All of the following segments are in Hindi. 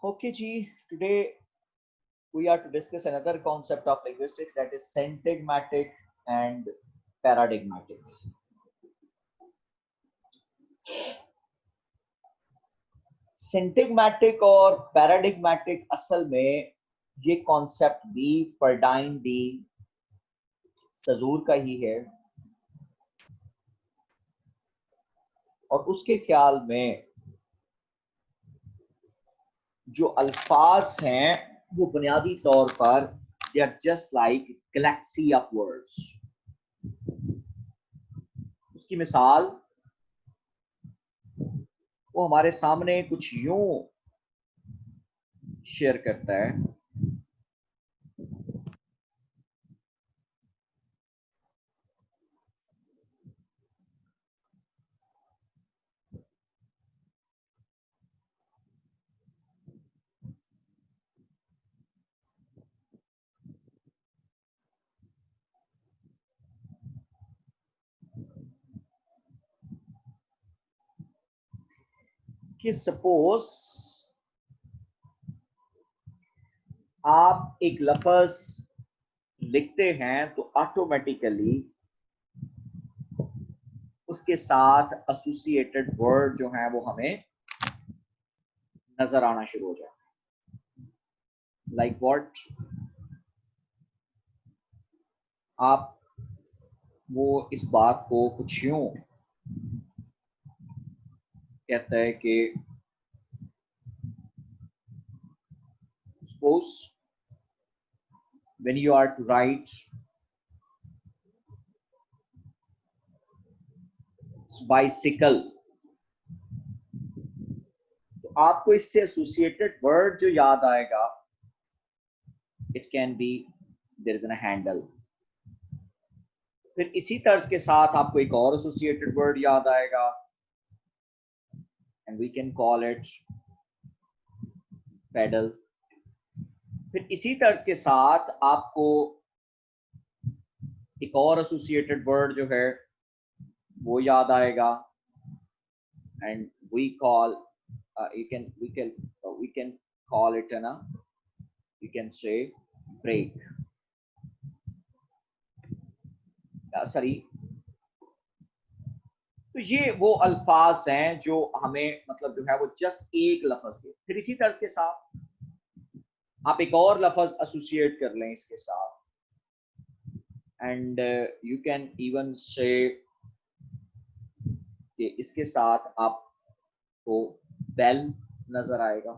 Okay, G. Today we are to discuss another concept of linguistics, that is syntagmatic and paradigmatic. सिंटैग्मेटिक और पैराडिग्मेटिक असल में ये कॉन्सेप्ट भी फर्डाइन डी सजूर का ही है और उसके ख्याल में जो अल्फाज हैं वो बुनियादी तौर पर they are just like galaxy of words. उसकी मिसाल वो हमारे सामने कुछ यूं शेयर करता है कि सपोज आप एक लफ्ज लिखते हैं तो ऑटोमेटिकली उसके साथ एसोसिएटेड वर्ड जो है वो हमें नजर आना शुरू हो जाए। लाइक व्हाट, आप वो इस बात को कुछ यूं कहता है कि suppose when you are to write bicycle, तो आपको इससे एसोसिएटेड वर्ड जो याद आएगा, it can be there is an handle. फिर इसी तर्ज के साथ आपको एक और एसोसिएटेड वर्ड याद आएगा and we can call it pedal. फिर इसी तर्ज के साथ आपको एक और एसोसिएटेड वर्ड जो है वो याद आएगा and we call we can call it ना, we can say break, sorry. तो ये वो अल्फाज हैं जो हमें मतलब जो है वो जस्ट एक लफ्ज के। फिर इसी तर्ज के साथ आप एक और लफ्ज एसोसिएट कर लें इसके साथ एंड यू कैन इवन से कि इसके साथ आपको बेल नजर आएगा।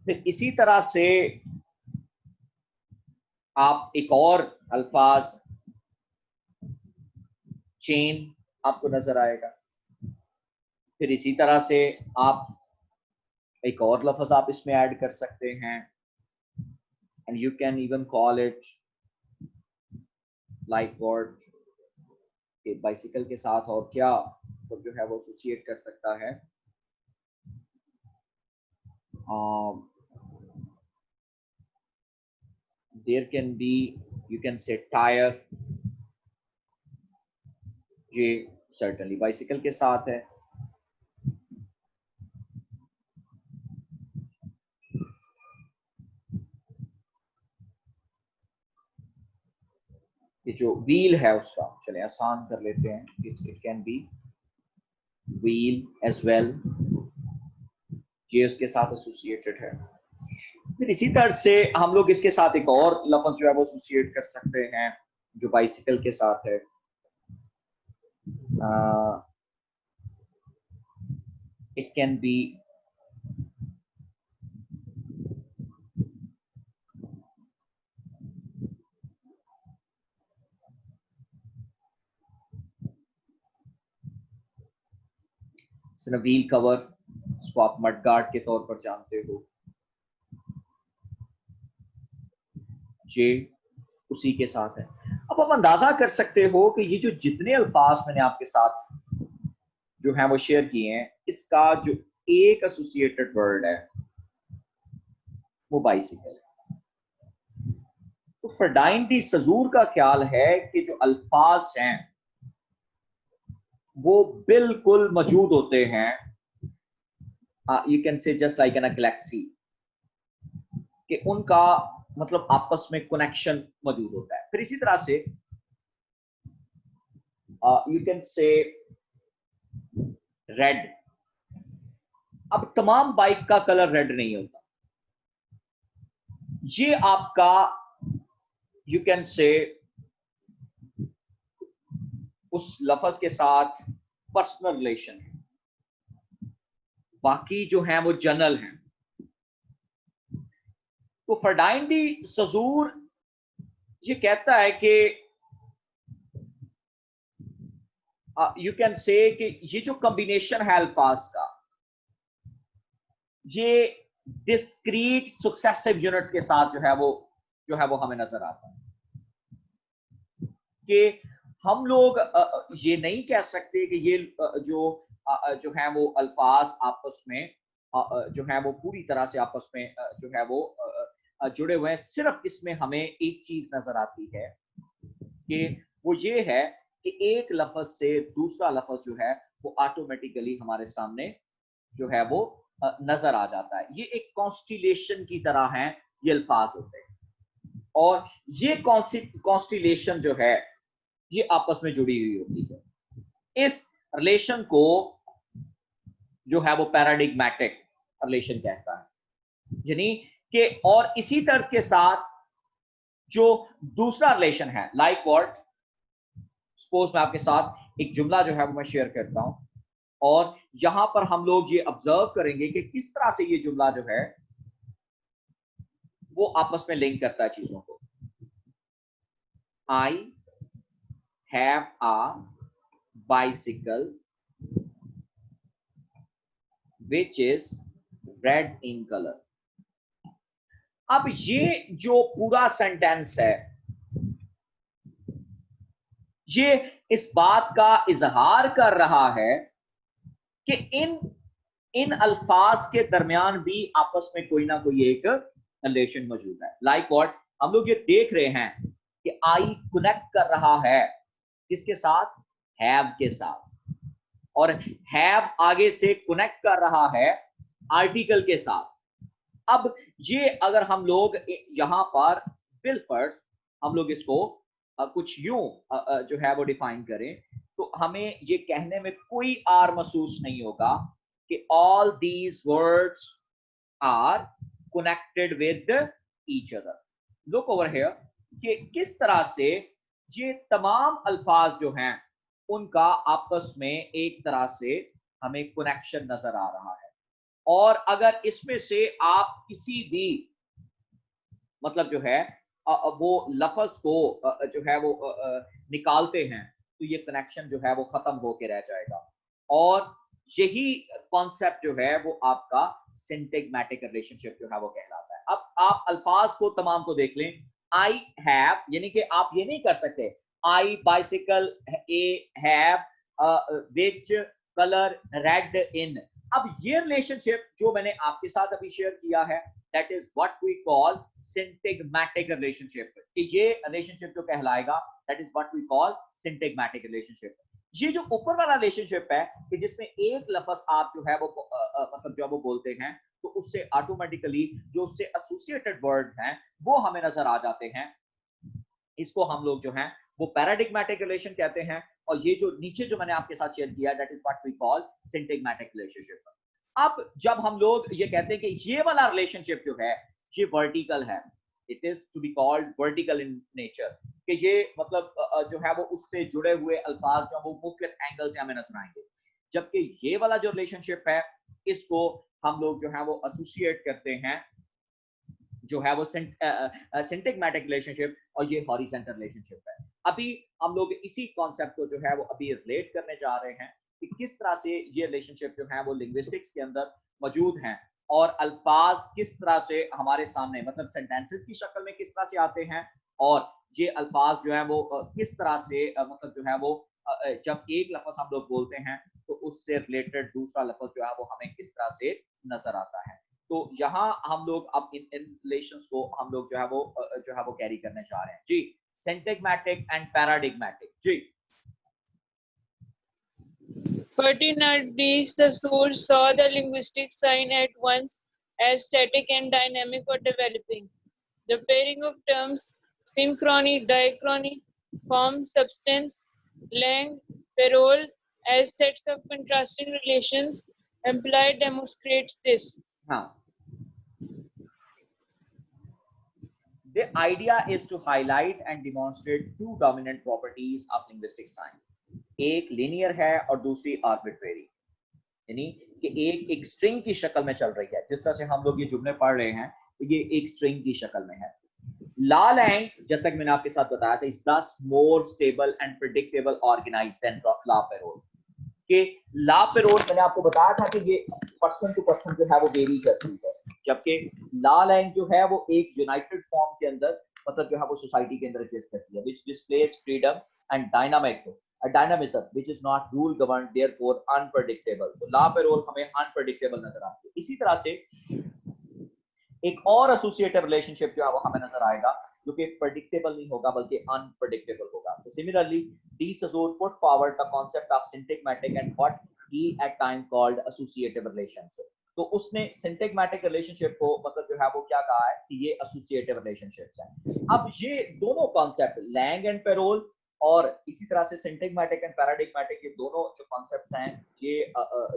फिर इसी तरह से आप एक और अल्फाज चेन आपको नजर आएगा। फिर इसी तरह से आप एक और लफ्ज आप इसमें ऐड कर सकते हैं and you can even call it like word कि बाइसिकल के साथ और क्या तो जो है वो एसोसिएट कर सकता है। There can be, you can say tyre, ये सर्टेनली बाइसिकल के साथ है। ये जो व्हील है उसका चले आसान कर लेते हैं, it can be wheel as well, ये उसके साथ एसोसिएटेड है। फिर इसी तरह से हम लोग इसके साथ एक और लफ्ज जो है वो एसोसिएट कर सकते हैं जो बाइसिकल के साथ है। It can be wheel cover, उसको आप मड गार्ड के तौर पर जानते हो, ये उसी के साथ है। अब आप अंदाजा कर सकते हो कि ये जो जितने अल्फाज मैंने आपके साथ जो है वो शेयर किए हैं, इसका जो एक एसोसिएटेड वर्ड है वो बाइसिकल है। तो फर्डाइन डी सजूर का ख्याल है कि जो अल्फाज हैं वो बिल्कुल मौजूद होते हैं यू कैन से just like an a Galaxy, कि उनका मतलब आपस में कनेक्शन मौजूद होता है। फिर इसी तरह से यू कैन से रेड। अब तमाम बाइक का कलर रेड नहीं होता, ये आपका यू कैन से उस लफ्ज के साथ पर्सनल रिलेशन है, बाकी जो है वो जनरल है। तो फरडाइन डी सजूर ये कहता है कि यू कैन से कि ये जो कॉम्बिनेशन है अल्फाज का, ये डिस्क्रीट सक्सेसिव यूनिट्स के साथ जो है वो हमें नजर आता है। कि हम लोग ये नहीं कह सकते कि ये जो है वो अल्फाज आपस में जो है वो पूरी तरह से आपस में जो है वो जुड़े हुए हैं। सिर्फ इसमें हमें एक चीज नजर आती है कि वो ये है कि एक लफ्ज से दूसरा लफ्ज जो है वो ऑटोमेटिकली हमारे सामने जो है वो नजर आ जाता है। ये एक कॉन्स्टिलेशन की तरह है, ये अल्फाज होते हैं, और ये कॉन्स्टिलेशन जो है ये आपस में जुड़ी हुई होती है। इस रिलेशन को जो है वो पैराडिग्मेटिक रिलेशन कहता है, यानी कि और इसी तर्ज के साथ जो दूसरा रिलेशन है, लाइक व्हाट, सपोज मैं आपके साथ एक जुमला जो है वो मैं शेयर करता हूं, और यहां पर हम लोग ये ऑब्जर्व करेंगे कि किस तरह से ये जुमला जो है वो आपस में लिंक करता है चीजों को। I have a bicycle which is red in colour. अब ये जो पूरा सेंटेंस है, ये इस बात का इजहार कर रहा है कि इन अल्फाज के दरमियान भी आपस में कोई ना कोई एक रिलेशन मौजूद है। लाइक व्हाट, हम लोग ये देख रहे हैं कि आई कनेक्ट कर रहा है किसके साथ, हैव के साथ, और हैव आगे से कनेक्ट कर रहा है आर्टिकल के साथ। अब ये अगर हम लोग यहां पर बिलफर्स हम लोग इसको कुछ यूं जो है वो डिफाइन करें, तो हमें ये कहने में कोई आर महसूस नहीं होगा कि all these words are connected with each other. Look over here कि किस तरह से ये तमाम अल्फाज जो हैं उनका आपस में एक तरह से हमें कनेक्शन नजर आ रहा है। और अगर इसमें से आप किसी भी मतलब जो है वो लफ्ज को जो है वो निकालते हैं, तो ये कनेक्शन जो है वो खत्म होके रह जाएगा। और यही कॉन्सेप्ट जो है वो आपका सिंटैग्मेटिक रिलेशनशिप जो है वो कहलाता है। अब आप अल्फाज को तमाम को देख लें, आई हैव, यानी कि आप ये नहीं कर सकते I bicycle a have which colour red in. अब ये रिलेशनशिप जो मैंने आपके साथ अभी शेयर किया है, that is what we call syntagmatic relationship. कि ये रिलेशनशिप जो कहलाएगा, that is what we call syntagmatic relationship. ये जो ऊपर वाला रिलेशनशिप है कि जिसमें एक लफ्ज आप जो है वो मतलब जो वो बोलते हैं, तो उससे ऑटोमेटिकली जो उससे एसोसिएटेड वर्ड्स हैं वो हमें नजर आ जाते हैं। इसको हम लोग जो है वो पैराडिग्मेटिक रिलेशन कहते हैं। और ये जो नीचे जो मैंने आपके साथ शेयर किया, that is what we call syntagmatic relationship. अब जब हम लोग ये कहते हैं कि ये वाला रिलेशनशिप जो है ये वर्टिकल है, it is to be called vertical in nature, कि ये मतलब जो है वो उससे जुड़े हुए अल्फाज जो वो मुख्तलिफ एंगल से हमें नजर आएंगे। जबकि ये वाला जो रिलेशनशिप है इसको हम लोग जो है वो एसोसिएट करते हैं जो है वो सिंटैग्मेटिक रिलेशनशिप, और ये हॉरिजॉन्टल रिलेशनशिप है। अभी हम लोग इसी कॉन्सेप्ट को जो है वो अभी रिलेट करने जा रहे हैं कि किस तरह से ये रिलेशनशिप जो है वो लिंग्विस्टिक्स के अंदर मौजूद हैं, और अल्फाज किस तरह से हमारे सामने मतलब सेंटेंसेस की शक्ल में किस तरह से आते हैं, और ये अल्फाज जो है वो किस तरह से मतलब जो है वो जब एक लफ्ज हम लोग बोलते हैं तो उससे रिलेटेड दूसरा लफ्ज जो है वो हमें किस तरह से नजर आता है। तो यहाँ हम लोग अब इन रिलेशंस को हम लोग जो है वो कैरी करने जा रहे हैं जी। सिंटैग्मेटिक एंड पैराडिग्मेटिक जी। Ferdinand de Saussure saw the linguistic sign at once as static and dynamic or developing. The pairing of terms synchrony, diachrony, form, substance, lang, parole as sets of contrasting relations implied demonstrates this. हाँ, the idea is to highlight and demonstrate two dominant properties of linguistic sign. एक linear है और दूसरी arbitrary, यानी कि एक स्ट्रिंग की शक्ल में चल रही है। जिस तरह से हम लोग ये जुमले पढ़ रहे हैं तो ये एक स्ट्रिंग की शक्ल में है। ला लैंग, जैसा कि मैंने आपके साथ बताया था, is this more stable and predictable organised than ला पेरोल। कि ला पेरोल मैंने आपको बताया था कि ये पर्सन टू पर्सन जो है वो वेरी करती है, जबकि ला लैंग जो है वो एक यूनाइटेड फॉर्म के अंदर मतलब जो है वो सोसाइटी के अंदर एग्जिस्ट करती है, which displays freedom and dynamism which is not rule governed, therefore unpredictable। तो ला पेरोल हमें अनप्रेडिक्टेबल नजर आती है। इसी तरह से एक और एसोसिएटिव रिलेशनशिप जो है वो हमें नजर आएगा जो कि प्रेडिक्टेबल नहीं होगा बल्कि अनप्रेडिक्टेबल होगा। तो similarly de Saussure put forward the concept of syntagmatic and what he at time called associative relationship. तो उसने सिंटैग्मेटिक रिलेशनशिप को मतलब जो है वो क्या कहा है कि ये एसोसिएटिव रिलेशनशिप्स हैं। अब ये दोनों कॉन्सेप्ट लैंग एंड पेरोल और इसी तरह से सिंटैग्मेटिक एंड पैराडिग्मेटिक, ये दोनों जो कॉन्सेप्ट हैं ये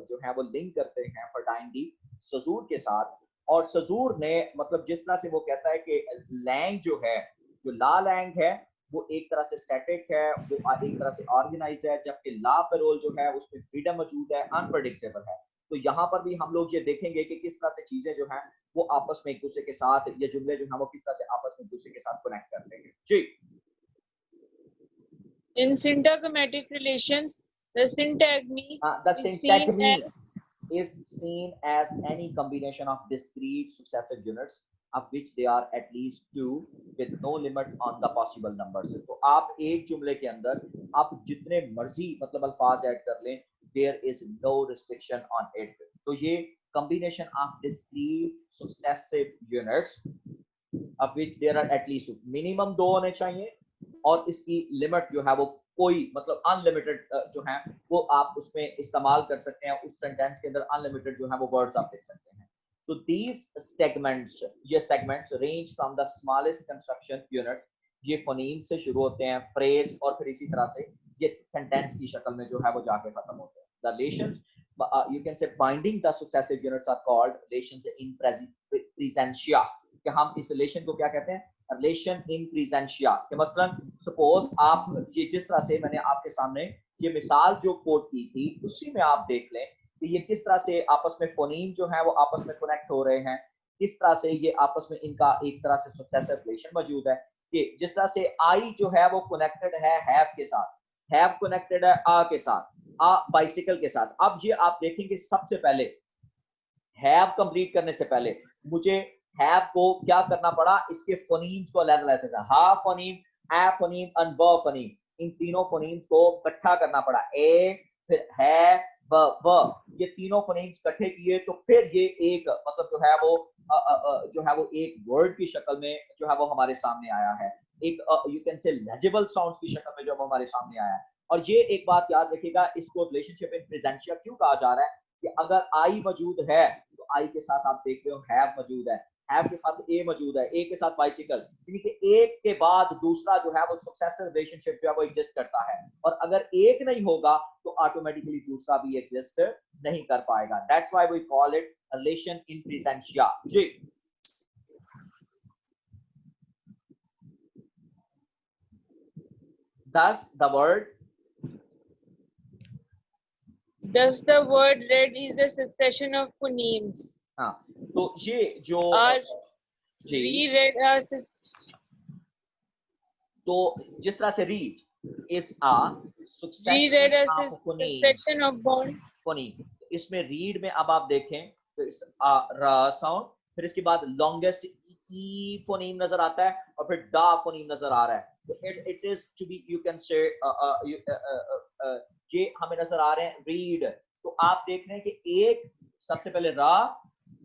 जो है वो लिंक करते हैं फर्टाइन डी सजूर के साथ। और सजूर ने मतलब जिस तरह से वो कहता है कि लैंग जो है, जो ला लैंग है वो एक तरह से स्टैटिक है, वो एक तरह से ऑर्गेनाइज्ड है, जबकि ला पेरोल जो है उसमें फ्रीडम मौजूद है, अनप्रेडिक्टेबल है। तो यहाँ पर भी हम लोग ये देखेंगे कि किस तरह से चीजें जो हैं वो आपस में एक दूसरे के साथ, ये जुमले जो हैं वो किस तरह से आपस में एक दूसरे के साथ कनेक्ट करते हैं। जी। In syntagmatic relations, the syntagmy The is seen syntagmy as is seen as any combination of discrete successive units of which there are at least two with no limit on the possible numbers। तो आप एक जुमले के अंदर आप जितने मर्जी मतलब अल्फाज ऐड कर लें, there is no restriction on it। तो ये combination of discrete successive units of which there are at least minimum दो होने चाहिए और इसकी लिमिट जो है वो कोई मतलब अनलिमिटेड जो है वो आप उसमें इस्तेमाल कर सकते हैं। उस सेंटेंस के अंदर अनलिमिटेड जो है वो वर्ड्स आप लिख सकते हैं। तो these segments, ये segments range from the smallest construction units, ये फोनीम से शुरू होते हैं, फ्रेज और फिर इसी तरह से ये सेंटेंस की शक्ल में जो है वो जाके खत्म होते हैं। The relations you can say binding the successive units are called relations in presentia। कि हम इस रिलेशन को क्या कहते हैं, रिलेशन इन प्रेजेंशिया। के मतलब सपोज आप ये जिस तरह से मैंने आपके सामने ये मिसाल जो कोट की थी उसी में आप देख लें कि ये किस तरह से आपस में फोनीम जो है वो आपस में कनेक्ट हो रहे हैं, किस तरह से ये आपस में इनका एक तरह से सक्सेसिव रिलेशन मौजूद है। कि जिस तरह से आई जो है वो कनेक्टेड है हैव के साथ, हैव कनेक्टेड है आ के साथ, आ बाइसिकल के साथ। अब ये आप देखेंगे सबसे पहले हैव कंप्लीट करने से पहले मुझे हैव को क्या करना पड़ा, इसके फोनीम्स को अलग-अलग था, हा फोनीम, ए फोनीम और ब फोनीम, इन तीनों फोनीम्स को इकट्ठा करना पड़ा। ए फिर है व ये तीनों फोनीम्स इकट्ठे किए तो फिर ये एक मतलब जो है वो एक वर्ड की शक्ल में जो है वो हमारे सामने आया है, एक यू कैन से लेजिबल साउंड्स की शक्ल में जो हमारे सामने आया है। और ये एक बात याद रखिएगा, इसको रिलेशनशिप इन प्रेजेंशिया क्यों कहा जा रहा है कि अगर आई मौजूद है तो आई के साथ आप देख रहे हो हैव मौजूद है, हैव के साथ ए मौजूद है, ए के साथ बाइसिकल, यानी कि एक के बाद दूसरा जो है वो सक्सेसिव रिलेशनशिप जो है वो एग्जिस्ट करता है। और अगर एक नहीं होगा तो ऑटोमेटिकली दूसरा भी एग्जिस्ट नहीं कर पाएगा। That's why we call it relation in praesentia. जी। Thus the word read is a succession of phonemes। हाँ, तो ये जो जी reread as तो जिस तरह से read is a succession of phonemes, इसमें रीड में अब आप देखें तो इस र साउंड, फिर इसके बाद लॉन्गेस्ट ई फोनीम नजर आता है और फिर डा फोनीम नजर आ रहा है। तो it is to be you can say ये हमें नजर आ रहे हैं रीड। तो आप देख रहे हैं कि एक सबसे पहले रा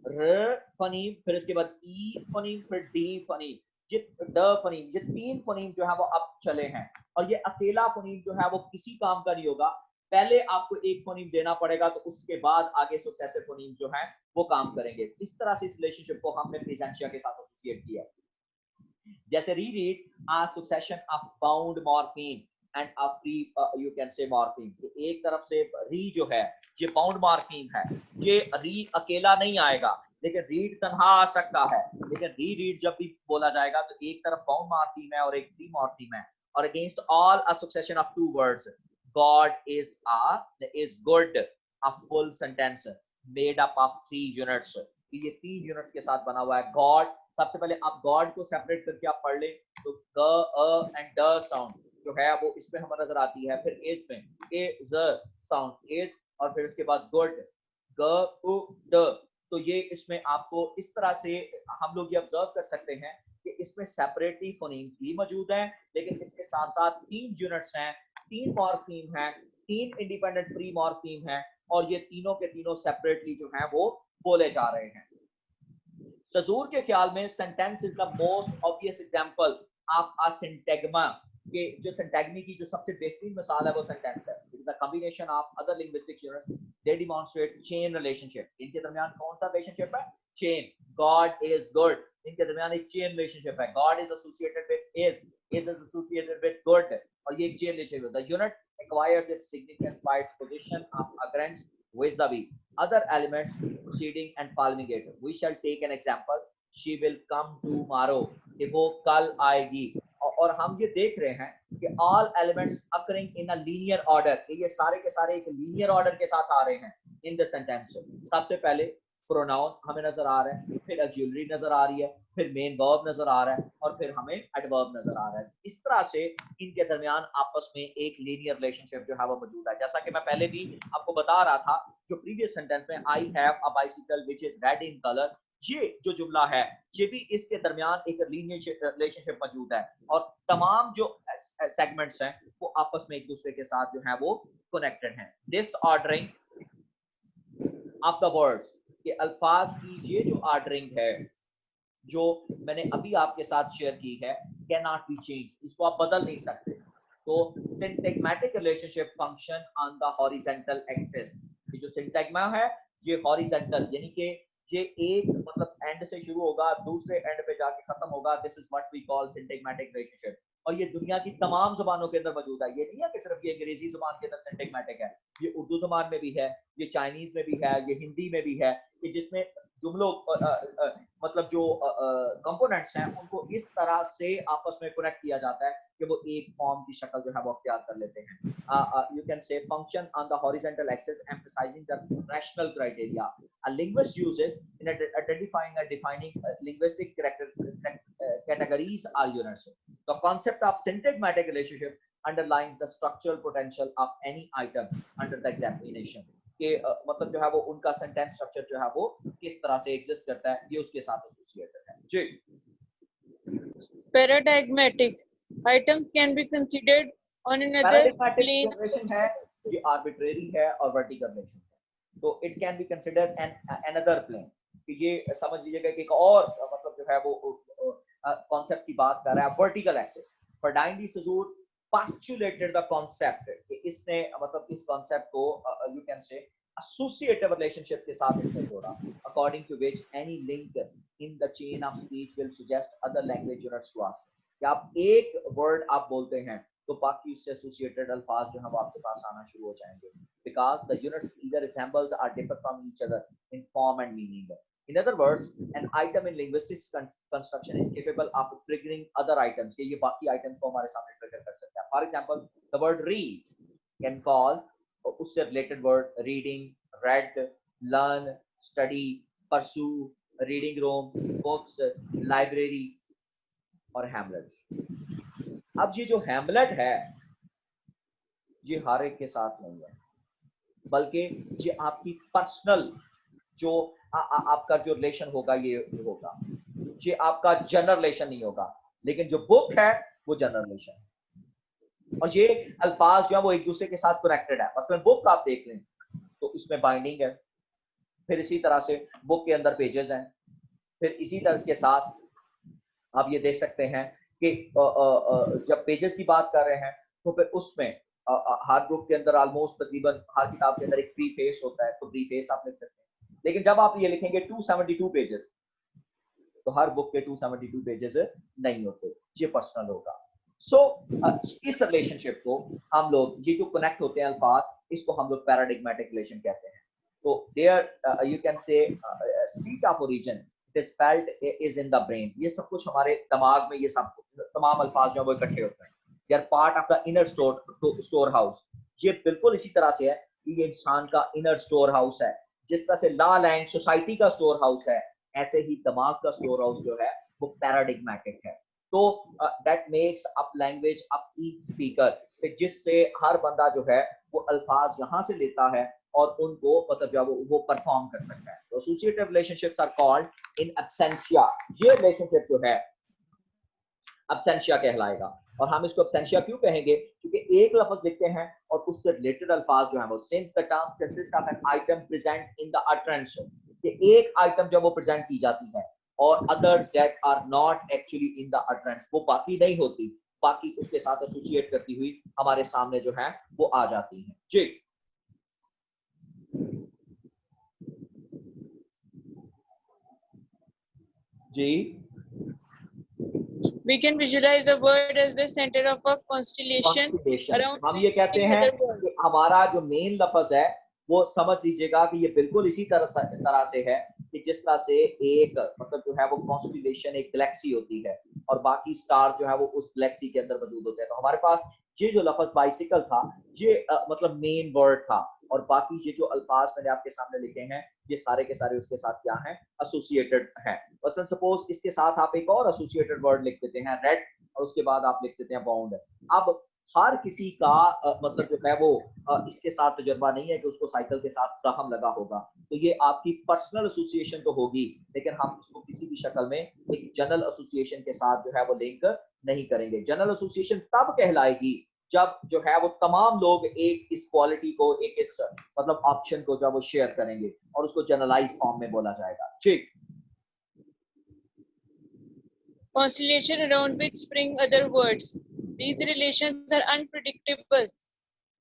र फोनीम, फिर इसके बाद ई फोनीम, फिर डी फोनीम, ये ड फोनीम, ये तीन फोनीम जो है वो अब चले हैं। और ये अकेला फोनीम जो है वो किसी काम का नहीं होगा, पहले आपको एक फोनीम देना पड़ेगा, तो उसके बाद आगे सक्सेसिव फोनीम जो है वो काम करेंगे। इस तरह से इस रिलेशनशिप को हमने प्रेजेंशिया के साथ एसोसिएट किया। जैसे read a succession of bound morpheme and a free you can say morpheme। एक तरफ से री जो है ये बाउंड मॉर्फीम है, ये री अकेला नहीं आएगा, लेकिन रीड तन्हा आ सकता है। लेकिन रीड जब भी बोला जाएगा तो एक तरफ बाउंड मॉर्फीम है और एक फ्री मॉर्फीम है। और against all a succession of two words god is good, a full sentence made up of 3 units। ये 3 यूनिट्स के साथ बना हुआ है। गॉड, सबसे पहले आप गॉड को सेपरेट करके आप पढ़ लें तो ग अ एंड ड साउंड जो है वो इसमें हमें नजर आती है। फिर इज में ए ज साउंड इज, और फिर उसके बाद गुड ग उ ड। तो ये इसमें आपको इस तरह से हम लोग ये ऑब्जर्व कर सकते हैं कि इसमें सेपरेटली फोनीम्स भी मौजूद हैं, लेकिन इसके साथ साथ 3 यूनिट्स हैं, 3 मॉर्फीम हैं, 3 इंडिपेंडेंट फ्री मॉर्फीम हैं, और ये तीनों के तीनों सेपरेटली जो हैं वो बोले जा रहे हैं। सजूर के ख्याल में sentence is the most obvious example of a syntagma, कि जो सिंटैगमी की जो सबसे बेहतरीन मिसाल है वो सेंटेंस है। It is a combination of other linguistic units, they demonstrate chain relationship. इनके दरमियान कौन सा रिलेशनशिप है? चेन। गॉड इज गुड, इनके दरमियान एक चेन रिलेशनशिप है। God is associated with is associated with good, और ये एक चेन रिलेशनशिप है। The unit acquires its significance by its position of occurrence vis-a-vis other elements preceding and following it। We shall take an example, she will come tomorrow, कि वो कल आएगी। और हम ये देख रहे हैं कि all elements occurring in a linear order, कि ये सारे के सारे एक linear order के साथ आ रहे हैं in the sentence। सबसे पहले प्रोनाउन हमें नजर आ रहा है, फिर ऑक्सिलरी नजर आ रही है, फिर मेन वर्ब नजर आ रहा है, और फिर हमें एडवर्ब नजर आ रहा है। इस तरह से इनके दरमियान आपस में एक लीनियर रिलेशनशिप जो है वो मौजूद है। जैसा कि मैं पहले भी आपको बता रहा था, जो प्रीवियस सेंटेंस में I have a bicycle which is red in colour, ये जो जुमला है ये भी इसके दरमियान एक लीनियर रिलेशनशिप मौजूद है, और तमाम जो सेगमेंट्स हैं वो आपस में एक दूसरे के साथ जो है वो कनेक्टेड हैं। This ordering of the words, के अल्फाज की ये जो ऑर्डरिंग है जो मैंने अभी आपके साथ शेयर की है, कैन नॉट बी चेंज, इसको आप बदल नहीं सकते। तो syntagmatic relationship function on the horizontal axis. ये जो सिंटैग्मा है ये हॉरिजॉन्टल, यानी कि ये एक मतलब एंड से शुरू होगा दूसरे एंड पे जाके खत्म होगा। This is what we call syntagmatic relationship. और ये दुनिया की तमाम जुबानों के अंदर मौजूद है। ये नहीं है कि सिर्फ ये अंग्रेजी जुबान के अंदर सिंटैग्मेटिक है, ये उर्दू जुबान में भी है, ये चाइनीज में भी है, ये हिंदी में भी है, कि जिसमें जुमलों मतलब जो कंपोनेंट्स हैं उनको इस तरह से आपस में कनेक्ट किया जाता है कि वो एक फॉर्म की शक्ल जो है वो अख्तियार कर लेते हैं। यू कैन से function on the horizontal axis emphasising the rational criteria a linguist uses in identifying and defining linguistic categories or units। The concept of syntagmatic relationship underlines the structural potential of any item under the examination। कि मतलब जो है वो उनका सेंटेंस स्ट्रक्चर जो है वो किस तरह से एग्जिस्ट करता है, ये उसके साथ एसोसिएटेड है। जी। Paradigmatic items can be considered on another paradigmatic plane। जो रिलेशन है ये आर्बिट्रेरी है और वर्टिकल रिलेशन है, तो it can be considered an another plane, कि ये समझ लीजिएगा कि एक और मतलब जो है वो कॉन्सेप्ट की बात कर रहा है, vertical axis. Ferdinand de Saussure postulated the concept कि इसने मतलब इस कॉन्सेप्ट को you can say associative relationship के साथ इसने जोड़ा, according to which any link in the chain of speech will suggest other language units to us। कि आप एक वर्ड आप बोलते हैं तो बाकी उससे एसोसिएटेड अल्फाज जो है वो आपके पास आना शुरू हो जाएंगे, because the units either resembles or differ from each other in form and meaning। In other words, an item in linguistics construction is capable of triggering other items, कि ये बाकी items को हमारे सामने ट्रिगर कर सकता है। For example, the word read can cause उससे related word reading, read, learn, study, pursue, reading room, books, library और Hamlet। अब ये जो Hamlet है ये हर एक के साथ नहीं है, बल्कि ये आपकी पर्सनल जो आपका जो रिलेशन होगा ये होगा, ये आपका जनरल रिलेशन नहीं होगा, लेकिन जो बुक है वो जनरल रिलेशन है। और ये अल्फाज जो है वो एक दूसरे के साथ कनेक्टेड है। मसलन बुक आप देख लें तो इसमें बाइंडिंग है, फिर इसी तरह से बुक के अंदर पेजेस हैं, फिर इसी तरह के साथ आप ये देख सकते हैं कि जब पेजेस की बात कर रहे हैं तो फिर उसमें हर बुक के अंदर ऑलमोस्ट तकरीबन हर किताब के अंदर एक प्रीफेस होता है, तो प्रीफेस आप लिख सकते हैं। लेकिन जब आप ये लिखेंगे 272 पेजेस, तो हर बुक के 272 पेजेस नहीं होते, ये पर्सनल होगा। सो इस रिलेशनशिप को हम लोग, ये जो कनेक्ट होते हैं अल्फाज, इसको हम लोग पैराडिग्मेटिक रिलेशन कहते हैं। तो there you can say seat of origin is felt is in the brain. ये सब कुछ हमारे दिमाग में, ये सब तमाम अल्फाज जो वो इकट्ठे होते हैं, they are part of the inner storehouse. ये बिल्कुल इसी तरह से है कि ये इंसान का इनर स्टोर हाउस है। जिस तरह से लॉ लैंड सोसाइटी का स्टोर हाउस है, ऐसे ही दिमाग का स्टोर हाउस जो है वो पैराडिग्मेटिक है। तो that makes up language up each speaker, जिससे हर बंदा जो है वो अल्फाज यहाँ से लेता है और उनको मतलब जो वो परफॉर्म कर सकता है। तो associative relationships are called in absentia. ये रिलेशनशिप जो है एब्सेंशिया कहलाएगा। और हम इसको एब्सेंशिया क्यों कहेंगे? क्योंकि एक लफ्ज लिखते हैं और उससे रिलेटेड अल्फाज जो है वो, since the term consist of an item present in the utterance, कि एक आइटम जब वो प्रेजेंट की जाती है और others that are not actually in the utterance, वो बाकी नहीं होती, बाकी उसके साथ एसोसिएट करती हुई हमारे सामने जो है वो आ जाती है। जी जी We can visualize the world as the center of a constellation constellation, around हम ये which कहते spin हैं other worlds. कि हमारा जो मेन लफ्ज है वो समझ लीजिएगा कि ये बिल्कुल इसी तरह से है कि जिस तरह से एक मतलब जो है वो कॉन्स्टिलेशन एक गैलेक्सी होती है और बाकी स्टार जो है वो उस गैलेक्सी के अंदर मौजूद होते हैं। तो हमारे पास ये जो लफ्ज बाइसिकल था, ये मतलब मेन वर्ड था, और बाकी ये जो अल्फाज मैंने आपके सामने लिखे हैं ये सारे के सारे उसके साथ क्या है, एसोसिएटेड हैं। मसलन सपोज इसके साथ आप एक और एसोसिएटेड वर्ड लिख देते हैं रेड, और उसके बाद आप लिख देते हैं बाउंड। अब हर किसी का मतलब जो है वो इसके साथ तजुर्बा नहीं है कि उसको साइकिल के साथ जख्म लगा होगा, तो ये आपकी पर्सनल एसोसिएशन तो होगी, लेकिन हम इसको किसी भी शक्ल में एक जनरल एसोसिएशन के साथ जो है वो लिंक नहीं करेंगे। जनरल एसोसिएशन तब कहलाएगी जब जो है वो तमाम लोग एक इस क्वालिटी को, एक इस मतलब ऑप्शन को जब वो शेयर करेंगे, और उसको जनरलाइज फॉर्म में बोला जाएगा। ठीक, Constellation around which spring other worlds. These relations are unpredictable.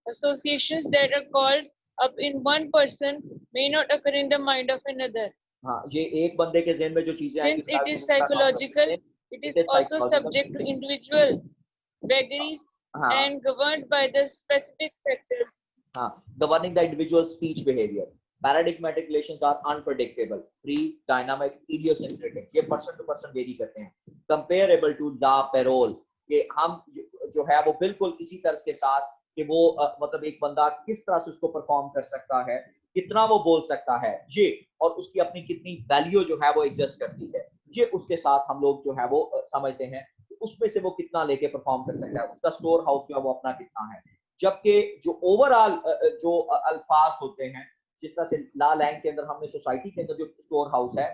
Associations that are called up in one person may not occur in the mind of another. हाँ, ये एक बंदे के ज़हन में जो चीजें आएंगी, Since it is psychological, it it is is also psychological. subject to individual vagaries हाँ and governed by the specific factors. हाँ, governing the individual speech behavior. Paradigmatic relations are unpredictable, free, dynamic, idiosyncratic. ये person to person वेरी करते हैं। Comparable to the parole, कि हम जो है वो बिल्कुल इसी तरह के साथ कि वो मतलब एक बंदा किस तरह से उसको परफॉर्म कर सकता है, कितना वो बोल सकता है, ये और उसकी अपनी कितनी वैल्यू जो है वो एग्जिस्ट करती है, ये उसके साथ हम लोग जो है वो समझते हैं उसमें से वो कितना लेके परफॉर्म कर सकता है, उसका स्टोर हाउस जो है वो अपना कितना है। जबकि जो ओवरऑल जो अल्फाज होते हैं, जिस तरह से ला लैंग के अंदर हमने सोसाइटी के अंदर जो स्टोर हाउस है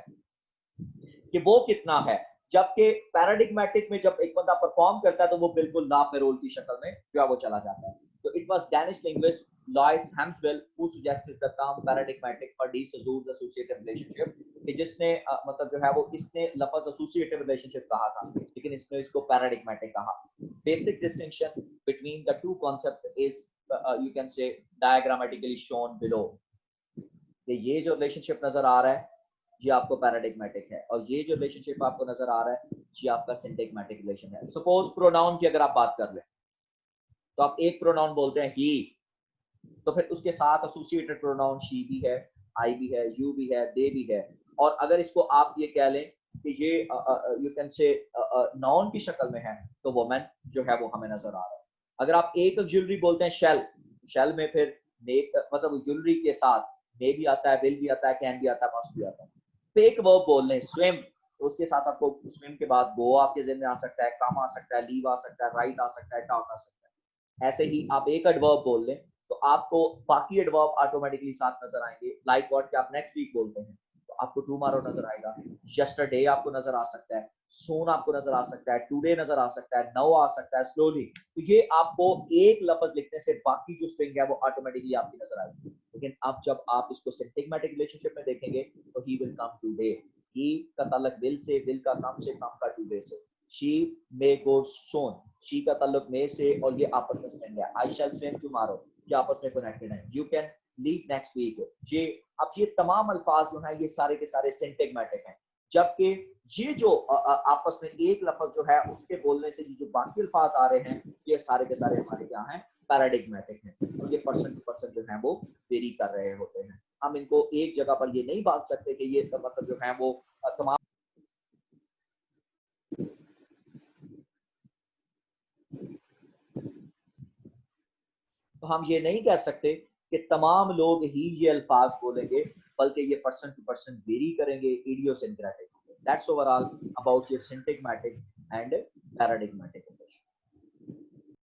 कि वो कितना है, जबकि पैराडिग्मेटिक में जब एक बंदा परफॉर्म करता है तो वो बिल्कुल ला पेरोल की शक्ल में जो है वो चला जाता है। तो it was Danish linguist Louis Hjelmslev who suggested the term paradigmatic for dissociative associative relationship, कि जिसने मतलब जो है वो इसने लफ्ज एसोसिएटिव रिलेशनशिप कहा था, लेकिन इसने इसको पैराडिग्मेटिक कहा। Basic distinction between the two concept is you can से डायग्रामेटिकली शोन बिलो। ये जो रिलेशनशिप नजर आ रहा है ये आपको पैराडिग्मेटिक है, और ये जो रिलेशनशिप आपको नजर आ रहा है ये आपका सिंटैग्मेटिक रिलेशन है। सपोज प्रोनाउन की अगर आप बात कर लें, तो आप एक प्रोनाउन बोलते हैं ही, तो फिर उसके साथ एसोसिएटेड प्रोनाउन शी भी है, आई भी है, यू भी है, दे भी है। और अगर इसको आप ये कह लें कि ये यू कैन से नाउन की शक्ल में है, तो वुमेन जो है वो हमें नजर आ रहा है। अगर आप एक ज्वेलरी बोलते हैं शेल, शेल में फिर मतलब ज्वेलरी के साथ मे भी आता है, विल भी आता है, कैन भी आता है, मस्ट भी आता है। फेक वर्ब बोल रहे हैं स्विम, तो उसके साथ आपको स्विम के बाद गो आपके ज़हन में आ सकता है, कम आ सकता है, लीव आ सकता है, राइट आ सकता है, टॉक आ सकता है। ऐसे ही आप एक एडवर्ब बोल लें तो आपको बाकी एडवर्ब ऑटोमेटिकली साथ नजर आएंगे। लाइक व्हाट कि आप नेक्स्ट वीक बोलते हैं तो आपको टुमारो नजर आएगा, यस्टरडे आपको नजर आ सकता है, सून आपको नजर आ सकता है, टुडे नजर आ सकता है, नाउ आ सकता है, स्लोली। तो ये आपको एक लफ्ज लिखने से बाकी जो स्ट्रिंग है वो ऑटोमेटिकली आपकी नजर आएगी। लेकिन अब जब आप इसको सिंटैग्मेटिक रिलेशनशिप में देखेंगे तो ही विल कम टुडे, ही का ताल्लुक विल से, विल का कम से कम का टुडे से। She may go Son, she का ताल्लुक मे से और ये आपस में स्विम है। आई शैल स्विम टुमारो, ये आपस में कनेक्टेड है। You can leave next week, ये अब ये तमाम अल्फाज जो है ये सारे के सारे सिंटैग्मेटिक हैं, जबकि ये जो आपस में एक लफ्ज जो है उसके बोलने से जो बाकी अल्फाज आ रहे हैं ये सारे के सारे हमारे क्या हैं, पैराडिग्मेटिक हैं, और ये पर्सन टू पर्सन जो है वो वेरी कर रहे होते हैं। हम इनको एक जगह पर ये नहीं बांध सकते कि ये मतलब जो है वो तमाम, तो हम ये नहीं कह सकते कि तमाम लोग ही ये अल्फाज बोलेंगे, बल्कि ये पर्सन टू पर्सन वेरी करेंगे, idiosyncratic. That's overall about your syntagmatic and पैराडिग्मेटिक।